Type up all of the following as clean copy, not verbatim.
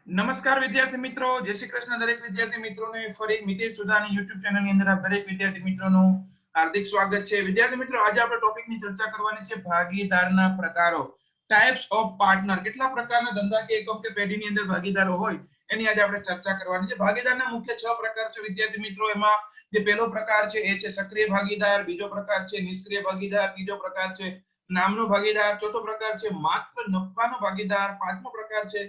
નમસ્કાર વિદ્યાર્થી મિત્રો, જય શ્રી કૃષ્ણ દરેક વિદ્યાર્થી મિત્રોને ફરી મિતેશ સુધાની YouTube ચેનલની અંદર આપ દરેક વિદ્યાર્થી મિત્રોનું હાર્દિક સ્વાગત છે। વિદ્યાર્થી મિત્રો, આજે આપણે ટોપિકની ચર્ચા કરવાની છે ભાગીદારના પ્રકારો, ટાઇપ્સ ઓફ પાર્ટનર। કેટલા પ્રકારના ધંધાકીય એકમ કે પેઢીની અંદર ભાગીદારો હોય એની આજે આપણે ચર્ચા કરવાની છે। ભાગીદારના મુખ્ય 6 પ્રકાર છે વિદ્યાર્થી મિત્રો। એમાં જે પહેલો પ્રકાર છે એ છે સક્રિય ભાગીદાર, બીજો પ્રકાર છે નિષ્ક્રિય ભાગીદાર, ત્રીજો પ્રકાર છે નામનો ભાગીદાર, ચોથો પ્રકાર છે માત્ર નફાનો ભાગીદાર, પાંચમો પ્રકાર છે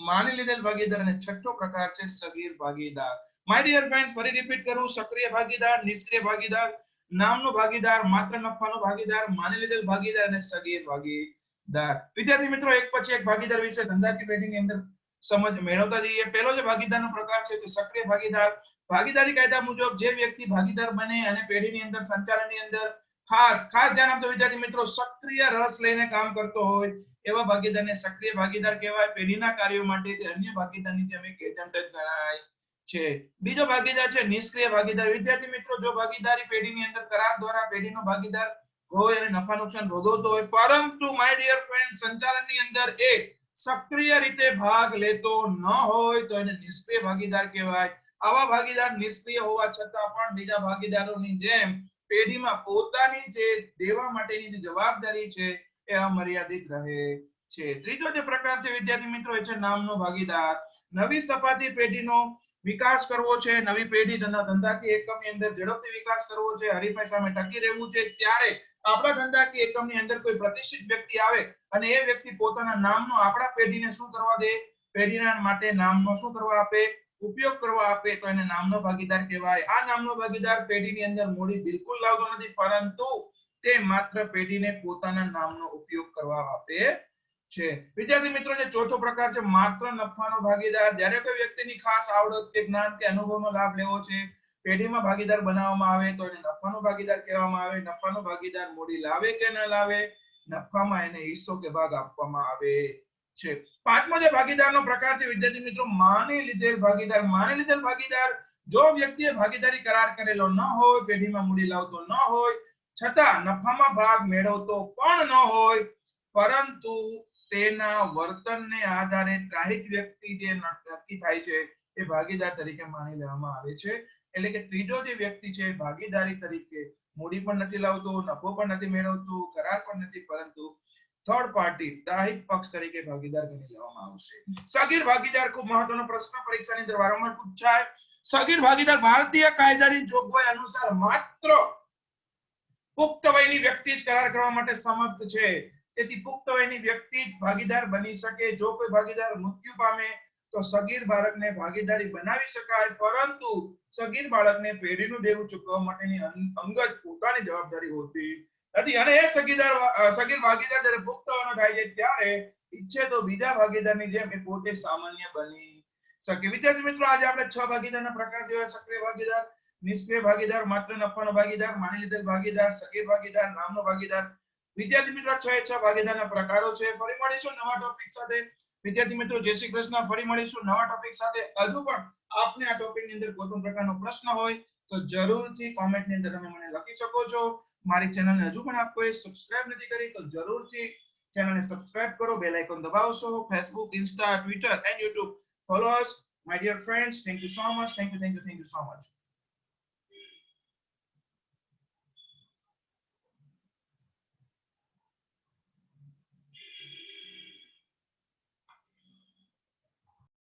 માની લીધેલ ભાગીદાર અને છઠ્ઠો પ્રકાર છે સગીર ભાગીદાર। માય ડિયર ફ્રેન્ડ્સ, ફરી રિપીટ કરું, સક્રિય ભાગીદાર, નિષ્ક્રિય ભાગીદાર, નામનો ભાગીદાર, માત્ર નફાનો ભાગીદાર, માની લીધેલ ભાગીદાર અને સગીર ભાગીદાર। વિદ્યાર્થી મિત્રો, એક પછી એક ભાગીદાર વિશે ધંધાકીય પેઢીની અંદર સમજ મેળવતા જઈએ। પહેલો જે ભાગીદારનો પ્રકાર છે તે સક્રિય ભાગીદાર। ભાગીદારી કાયદા મુજબ જે વ્યક્તિ ભાગીદાર બને અને પેઢીની અંદર સંચાલનની અંદર ખાસ ધ્યાન આપજો વિદ્યાર્થી મિત્રો, સક્રિય રસ લઈને કામ કરતો હોય એવા ભાગીદારને સક્રિય ભાગીદાર કહેવાય। પેઢીના કાર્યો માટે તે અન્ય ભાગીદારની જેમ એક એજન્ટ જ ગણાય છે। બીજો ભાગીદાર છે નિષ્ક્રિય ભાગીદાર। વિદ્યાર્થી મિત્રો, જો ભાગીદારી પેઢીની અંદર કરાર દ્વારા પેઢીનો ભાગીદાર હોય અને નફા નુકસાન ભોગવતો હોય, પરંતુ માય ડિયર ફ્રેન્ડ સંચાલનની અંદર એ સક્રિય રીતે ભાગ લેતો ન હોય તો એને નિષ્ક્રિય ભાગીદાર કહેવાય। આવા ભાગીદાર નિષ્ક્રિય હોવા છતાં પણ બીજા ભાગીદારોની જેમ પેઢીમાં પોતાની જે દેવા માટેની જે જવાબદારી છે એ અમર્યાદિત રહે છે। ત્રીજો જે પ્રકાર છે વિદ્યાર્થી મિત્રો એ છે નામનો ભાગીદાર। નવી સપાટી પેઢીનો વિકાસ કરવો છે, નવી પેઢી ધંધાકીય એકમની અંદર ઝડપથી વિકાસ કરવો છે, હરીફાઈ સામે ટકી રહેવું છે, ત્યારે આપણા ધંધાકીય એકમની અંદર કોઈ પ્રતિષ્ઠિત વ્યક્તિ આવે અને એ વ્યક્તિ પોતાના નામનો આપણા પેઢીને શું કરવા દે, પેઢીના માટે નામનો શું કરવા આપે, ઉપયોગ કરવા આપે, તો એને નામનો ભાગીદાર કહેવાય। આ નામનો ભાગીદાર પેઢીની અંદર મૂડી બિલકુલ લાવતો નથી, પરંતુ તે માત્ર પેઢીને પોતાના નામનો ઉપયોગ કરવા આપે છે। વિદ્યાર્થી મિત્રો, જે ચોથો પ્રકાર છે માત્ર નફાનો ભાગીદાર। જ્યારે કોઈ વ્યક્તિની ખાસ આવડત કે જ્ઞાન કે અનુભવનો લાભ લેવો છે, પેઢીમાં ભાગીદાર બનાવવામાં આવે તો એને નફાનો ભાગીદાર કહેવામાં આવે। નફાનો ભાગીદાર મૂડી લાવે કે ન લાવે, નફામાં એને હિસ્સો કે ભાગ આપવામાં આવે છે। પાંચમો જે ભાગીદારનો પ્રકાર છે વિદ્યાર્થી મિત્રો માની લીધેલ ભાગીદાર। માની લીધેલ ભાગીદાર, જો વ્યક્તિએ ભાગીદારી કરાર કરેલો ન હોય, પેઢીમાં મૂડી લાવતો ન હોય, છતાં નફામાં ભાગ મેળવતો પણ ન હોય, પરંતુ તેના વર્તનને આધારે ત્રાહિત વ્યક્તિ જે નક્કી થાય છે એ ભાગીદાર તરીકે માની લેવામાં આવે છે। એટલે કે ત્રીજો જે વ્યક્તિ છે ભાગીદારી તરીકે મૂડી પણ નથી લાવતો, નફો પણ નથી મેળવતો, કરાર પણ નથી, પરંતુ થર્ડ પાર્ટી ત્રાહિત પક્ષ તરીકે ભાગીદાર ગણી લેવામાં આવશે। સગીર ભાગીદાર, ખૂબ મહત્વનો પ્રશ્ન પરીક્ષાની અંદર વારંવાર પૂછાય। સગીર ભાગીદાર ભારતીય કાયદાની જોગવાઈ અનુસાર માત્ર પુખ્ત વયની વ્યક્તિ જ કરાર કરવા માટે સમર્થ છે। તેથી પુખ્ત વયની વ્યક્તિ જ ભાગીદાર બની શકે। જો કોઈ ભાગીદાર મૃત્યુ પામે તો સગીર બાળકને ભાગીદારી બનાવી શકાય, પરંતુ સગીર બાળકને પેઢીનું દેવું ચૂકવવા માટેની અંગત પોતાની જવાબદારી હોતી નથી। અને એ સગીર ભાગીદાર જ્યારે પુખ્ત વયનો થાય છે ત્યારે ઈચ્છે તો બીજા ભાગીદારની જેમ એ પોતે સામાન્ય બની શકે। વિદ્યાર્થી મિત્રો, આજે આપણે 6 ભાગીદારના પ્રકાર જોયા। સક્રિય ભાગીદાર, નિષ્ક્રિય ભાગીદાર, માત્ર નફાનો ભાગીદાર, માની લીધેલ ભાગીદાર, સગીર ભાગીદાર, નામનો ભાગીદાર। વિદ્યાર્થી મિત્રો, 6 ભાગીદારના પ્રકારો છે। ફરી મળીશું નવા ટોપિક સાથે। વિદ્યાર્થી મિત્રો, જય શ્રી કૃષ્ણ। ફરી મળીશું નવા ટોપિક સાથે। હજુ પણ આપને આ ટોપિકની અંદર કોઈ પણ પ્રકારનો પ્રશ્ન હોય તો જરૂરથી કોમેન્ટની અંદર તમે મને લખી શકો છો। મારી ચેનલને હજુ પણ આપ કોઈ સબસ્ક્રાઇબ નથી કરી તો જરૂરથી ચેનલને સબસ્ક્રાઇબ કરો, બેલ આઇકોન દબાવશો। Facebook, Insta, Twitter and YouTube follow us my dear friends. Thank you so much, thank you so much.